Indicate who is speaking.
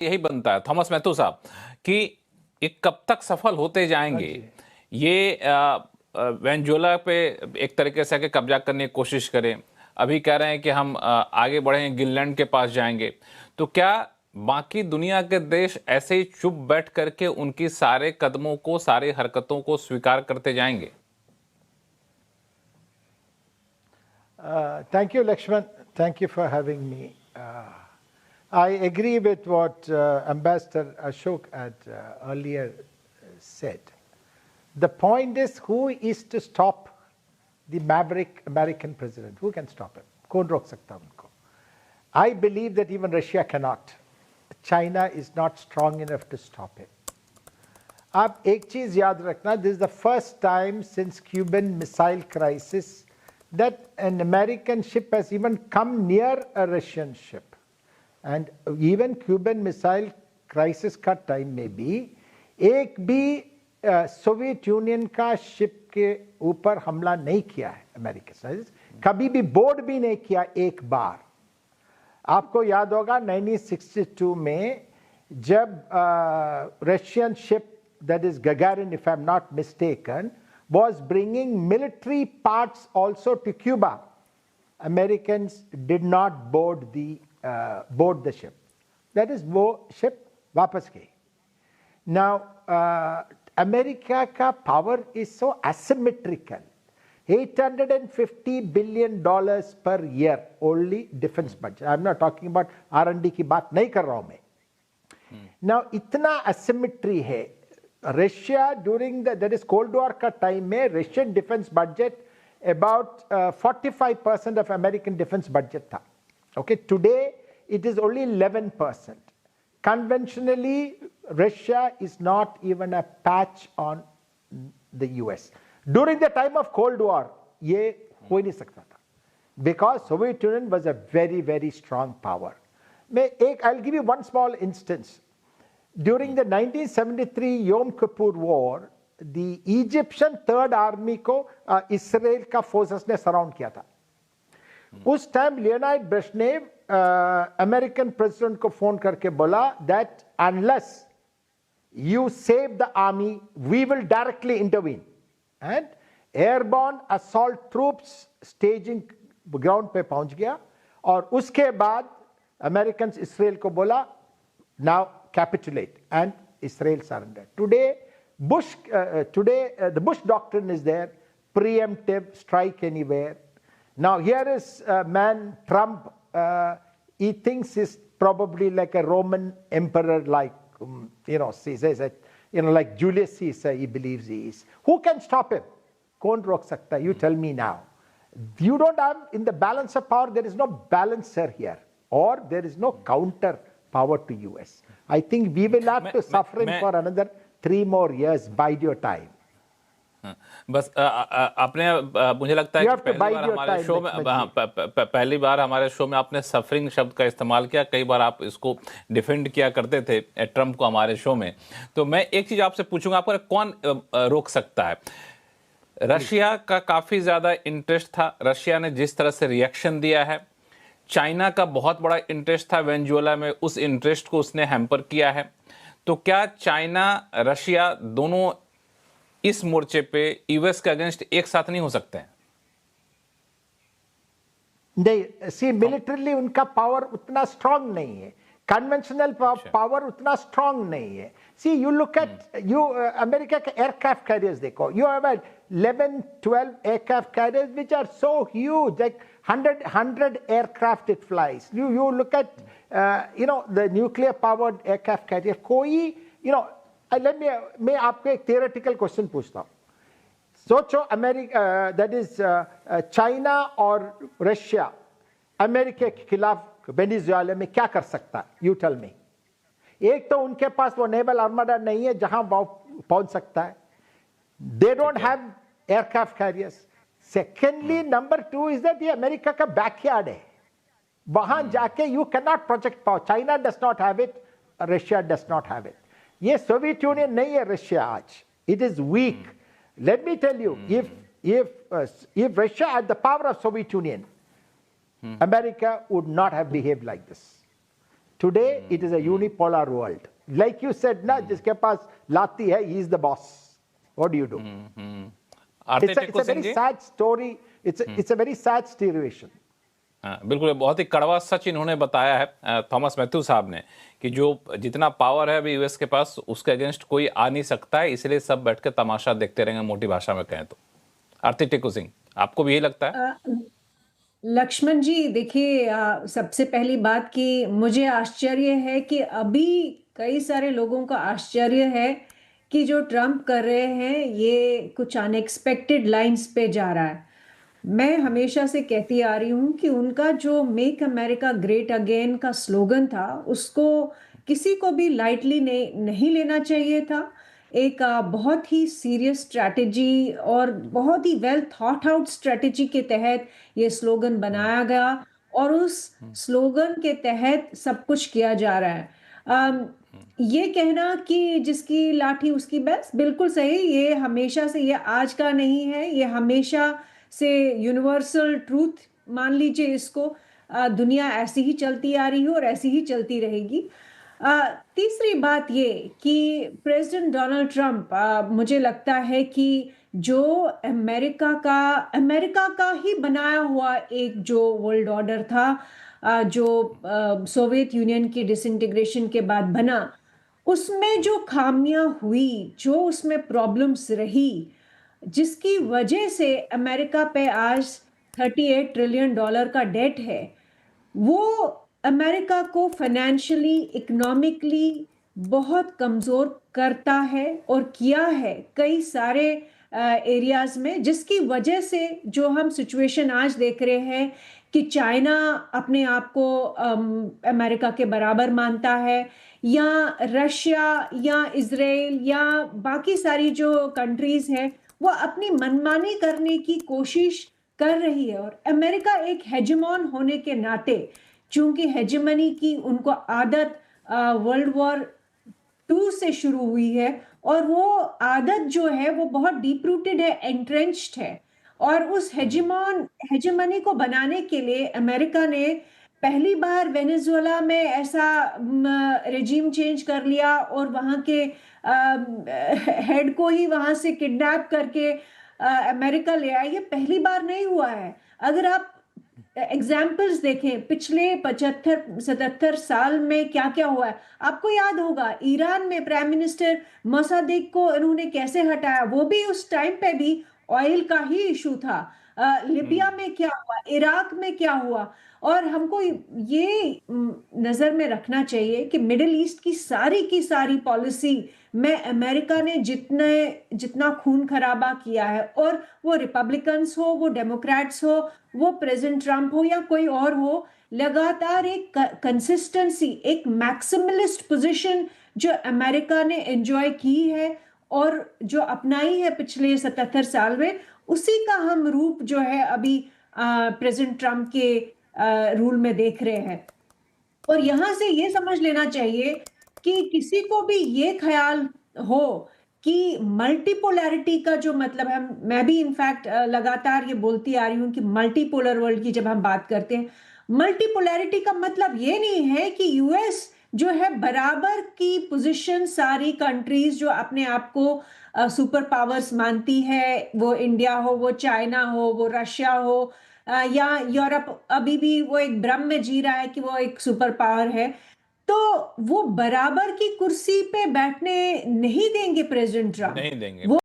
Speaker 1: यही बनता है थॉमस मैथ्यू साहब कि ये कब तक सफल होते जाएंगे। ये वेनेजुएला पे एक तरीके से कब्जा करने की कोशिश करें, अभी कह रहे हैं कि हम आगे बढ़ेंगे, ग्रीनलैंड के पास जाएंगे, तो क्या बाकी दुनिया के देश ऐसे ही चुप बैठ करके उनकी सारे कदमों को, सारी हरकतों को स्वीकार करते जाएंगे?
Speaker 2: Thank you, Lakshman. Thank you for having me. I agree with what Ambassador Ashok had earlier said. The point is, who is to stop the maverick American president? Who can stop him? कौन रोक सकता है उनको? I believe that even Russia cannot. China is not strong enough to stop him. आप एक चीज याद रखना, this is the first time since Cuban Missile Crisis that an American ship has even come near a Russian ship. And even Cuban Missile Crisis का time में भी एक भी सोवियत यूनियन का शिप के ऊपर हमला नहीं किया है अमेरिका, कभी भी बोर्ड भी नहीं किया एक बार। आपको याद होगा 1962 में जब Russian ship, that is Gagarin if I'm not mistaken, was bringing military parts also to Cuba, Americans did not board the ship. That is, वो ship वापस गई. Now America का power is so asymmetrical. $850 billion per year only defense budget. I'm not talking about R&D की बात नहीं कर रहा हूं मैं. Now इतना asymmetry है. Russia during that is Cold War का time में Russian defense budget about 45% of American defense budget था. Okay, today it is only 11%. Conventionally, Russia is not even a patch on the US. During the time of Cold War, ये हो ही नहीं सकता था, because Soviet Union was a very, very strong power. I'll give you one small instance. During the 1973 Yom Kippur War, the Egyptian Third Army को Israel का forces ने surround किया था. उस टाइम लियोनाइड ब्रेजनेव अमेरिकन प्रेसिडेंट को phone करके बोला that unless you save the army, we will directly intervene. And airborne assault troops staging ground पे पहुंच गया और उसके बाद अमेरिकन इसराइल को बोला now capitulate, and Israel surrendered. Today the Bush doctrine is there, preemptive strike anywhere. Now here is a man, Trump, he thinks he's probably like a Roman emperor, like he says that, like Julius Caesar he believes he is. Who can stop him? कौन रोक सकता है? You tell me now. You don't have, in the balance of power, there is no balancer here, or there is no counter power to US. I think we will have to suffer for another 3 more years. Bide your time.
Speaker 1: बस आपने, मुझे लगता है कि पहली बार हमारे show में आपने सफरिंग शब्द का इस्तेमाल किया. कई बार आप इसको डिफेंड किया करते थे ट्रम्प को हमारे शो में. तो मैं एक चीज आपसे पूछूंगा, आपको कौन रोक सकता है? रशिया का काफी ज्यादा इंटरेस्ट था, रशिया ने जिस तरह से रिएक्शन दिया है. चाइना का बहुत बड़ा इंटरेस्ट था वेनेजुएला में, उस इंटरेस्ट को उसने हैम्पर किया है. तो क्या चाइना रशिया दोनों इस मोर्चे पे यूएस के अगेंस्ट एक साथ नहीं हो सकते हैं?
Speaker 2: नहीं, सी मिलिटरीली उनका पावर उतना स्ट्रांग नहीं है, कन्वेंशनल पावर उतना स्ट्रांग नहीं है. सी यू लुक एट अमेरिका के एयरक्राफ्ट कैरियर्स देखो, you have 11-12 aircraft carriers which are so huge, like 100 aircraft it flies. You look at the nuclear powered aircraft carrier. कोई मैं आपको एक theoretical question पूछता हूँ. सोचो अमेरिका, that is चाइना और रशिया अमेरिका के खिलाफ वेनेजुएला में क्या कर सकता है? You tell me. एक तो उनके पास वो नेवल आर्मडा नहीं है जहां वो पहुंच सकता है. They don't have aircraft carriers. Secondly, number 2 is that ये अमेरिका का बैकयार्ड है, वहां जाके you cannot project power. China does not have it, Russia does not have it. ये सोवियत यूनियन नहीं है रशिया आज. It is weak. Let me tell you, if Russia had the power of Soviet Union, America would not have behaved like this. Today it is a unipolar world. Like you said, na, जिसके पास लाती है, he is the boss. What do you do?
Speaker 1: Aarti
Speaker 2: It's a
Speaker 1: Tikku Singh
Speaker 2: very
Speaker 1: ji,
Speaker 2: sad story. It's a very sad situation.
Speaker 1: हाँ, बिल्कुल ये बहुत ही कड़वा सच इन्होंने बताया है थॉमस मैथ्यू साहब ने कि जो जितना पावर है अभी यूएस के पास उसके अगेंस्ट कोई आ नहीं सकता है, इसलिए सब बैठ के तमाशा देखते रहेंगे, मोटी भाषा में कहें तो। आरती टिक्कू सिंह, आपको भी यही लगता है?
Speaker 3: लक्ष्मण जी देखिए, सबसे पहली बात कि मुझे आश्चर्य है कि अभी कई सारे लोगों का आश्चर्य है कि जो ट्रम्प कर रहे हैं ये कुछ अनएक्सपेक्टेड लाइंस पे जा रहा है। मैं हमेशा से कहती आ रही हूँ कि उनका जो मेक अमेरिका ग्रेट अगेन का स्लोगन था उसको किसी को भी लाइटली नहीं लेना चाहिए था। एक बहुत ही सीरियस स्ट्रैटेजी और बहुत ही वेल थॉट आउट स्ट्रैटेजी के तहत ये स्लोगन बनाया गया और उस स्लोगन के तहत सब कुछ किया जा रहा है। ये कहना कि जिसकी लाठी उसकी भैंस, बिल्कुल सही। ये हमेशा से, ये आज का नहीं है, ये हमेशा से यूनिवर्सल ट्रूथ मान लीजिए इसको। दुनिया ऐसी ही चलती आ रही है और ऐसी ही चलती रहेगी। तीसरी बात ये कि प्रेसिडेंट डोनाल्ड ट्रंप, मुझे लगता है कि जो अमेरिका का ही बनाया हुआ एक जो वर्ल्ड ऑर्डर था, जो सोवियत यूनियन की डिसइंटीग्रेशन के बाद बना, उसमें जो खामियां हुई, जो उसमें प्रॉब्लम्स रही, जिसकी वजह से अमेरिका पे आज 38 ट्रिलियन डॉलर का डेट है, वो अमेरिका को फाइनेंशियली, इकोनॉमिकली बहुत कमज़ोर करता है और किया है कई सारे एरियाज में, जिसकी वजह से जो हम सिचुएशन आज देख रहे हैं कि चाइना अपने आप को अमेरिका के बराबर मानता है, या रशिया या इजराइल या बाकी सारी जो कंट्रीज हैं वो अपनी मनमानी करने की कोशिश कर रही है। और अमेरिका एक हेजेमॉन होने के नाते, चूंकि हेजेमनी की उनको आदत वर्ल्ड वॉर 2 से शुरू हुई है और वो आदत जो है वो बहुत डीप रूटेड है, एंट्रेंच्ड है। और उस हेजेमनी को बनाने के लिए अमेरिका ने पहली बार वेनेजुएला में ऐसा रेजिम चेंज कर लिया और वहाँ के हेड को ही वहाँ से किडनैप करके अमेरिका ले आया। ये पहली बार नहीं हुआ है। अगर आप एग्जाम्पल्स देखें पिछले 75-77 साल में क्या क्या हुआ है, आपको याद होगा ईरान में प्राइम मिनिस्टर मोसादेक को इन्होंने कैसे हटाया, वो भी उस टाइम पे भी ऑयल का ही इशू था। लिबिया में क्या हुआ, इराक में क्या हुआ। और हमको ये नजर में रखना चाहिए कि मिडिल ईस्ट की सारी पॉलिसी में अमेरिका ने जितना खून खराबा किया है, और वो रिपब्लिकन्स हो, वो डेमोक्रेट्स हो, वो प्रेसिडेंट ट्रंप हो या कोई और हो, लगातार एक कंसिस्टेंसी, एक मैक्सिमलिस्ट पोजीशन जो अमेरिका ने एंजॉय की है और जो अपनाई है पिछले 77 साल में, उसी का हम रूप जो है अभी प्रेसिडेंट ट्रंप के रूल में देख रहे हैं। और यहां से ये समझ लेना चाहिए कि किसी को भी ये ख्याल हो कि मल्टीपोलैरिटी का जो मतलब है, मैं भी इनफैक्ट लगातार ये बोलती आ रही हूं कि मल्टीपोलर वर्ल्ड की जब हम बात करते हैं, मल्टीपोलैरिटी का मतलब ये नहीं है कि यूएस जो है बराबर की पोजीशन सारी कंट्रीज जो अपने आप को सुपर पावर्स मानती है, वो इंडिया हो, वो चाइना हो, वो रशिया हो, या यूरोप अभी भी वो एक भ्रम में जी रहा है कि वो एक सुपर पावर है, तो वो बराबर की कुर्सी पे बैठने नहीं देंगे प्रेसिडेंट ट्रंप।
Speaker 1: नहीं देंगे,
Speaker 3: वो